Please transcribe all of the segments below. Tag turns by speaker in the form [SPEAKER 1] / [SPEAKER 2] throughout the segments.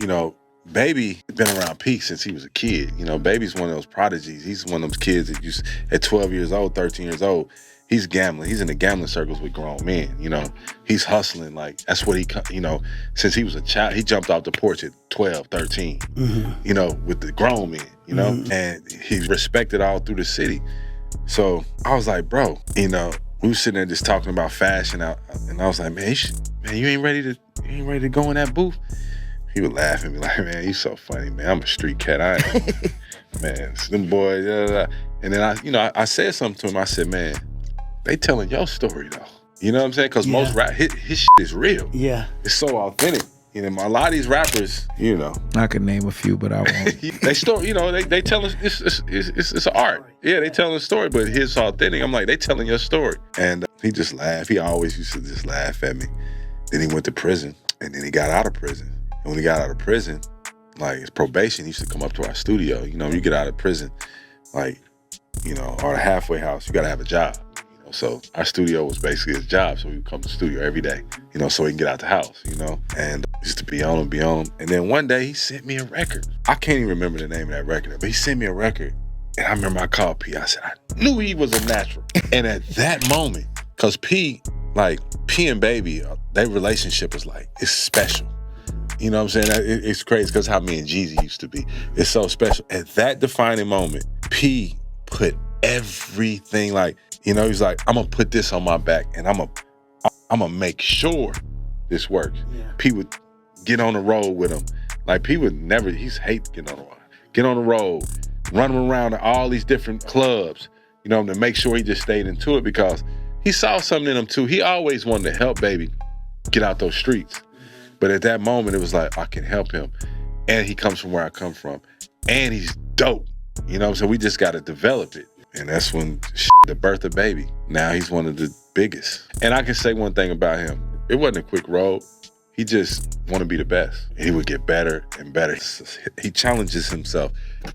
[SPEAKER 1] you know, Baby been around P since he was a kid. You know, Baby's one of those prodigies. He's one of those kids that used, at 12 years old, 13 years old, he's gambling. He's in the gambling circles with grown men, you know. He's hustling. Like, that's what he, you know, since he was a child, he jumped off the porch at 12, 13, you know, with the grown men, you know, and he's respected all through the city. So I was like, bro, you know, we was sitting there just talking about fashion out, and I was like, man, you ain't ready to go in that booth? He would laugh at me like, man, you so funny, man. I'm a street cat. I ain't, man, it's them boys. Blah, blah, blah. And then I said something to him. I said, man, they telling your story though. You know what I'm saying? Because most rap, his shit is real. Yeah, it's so authentic. You know, a lot of these rappers, you know,
[SPEAKER 2] I could name a few, but I won't.
[SPEAKER 1] they story, you know, they tell us it's art. Yeah, they telling a story, but his authentic. I'm like, they telling your story, and he just laughed. He always used to just laugh at me. Then he went to prison, and then he got out of prison. And when he got out of prison, like his probation, he used to come up to our studio. You know, when you get out of prison, like, you know, or a halfway house, you got to have a job. You know, so our studio was basically his job. So we would come to the studio every day, you know, so he can get out the house, you know. And used to be on him. And then one day he sent me a record. I can't even remember the name of that record, but he sent me a record. And I remember I called P. I said, I knew he was a natural. And at that moment, because P and Baby, their relationship was like, it's special. You know what I'm saying? It's crazy because how me and Jeezy used to be. It's so special. At that defining moment, P put everything, like, you know, he's like, I'm going to put this on my back and I'm going to make sure this works. Yeah. P would get on the road with him. Like, P would never, he's hate getting on the road. Get on the road, run him around to all these different clubs, you know, to make sure he just stayed into it because he saw something in him too. He always wanted to help Baby get out those streets. But at that moment, it was like, I can help him. And he comes from where I come from. And he's dope. You know what I'm saying? We just got to develop it. And that's when the birth of Baby. Now he's one of the biggest. And I can say one thing about him. It wasn't a quick road. He just want to be the best. And he would get better and better. He challenges himself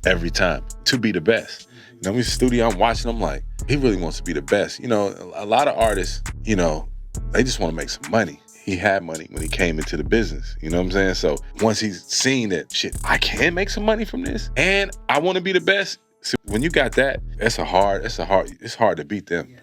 [SPEAKER 1] every time to be the best. You know, in the studio, I'm watching him like, he really wants to be the best. You know, a lot of artists, you know, they just want to make some money. He had money when he came into the business. You know what I'm saying? So once he's seen that, shit, I can make some money from this and I want to be the best. So when you got that, it's hard to beat them.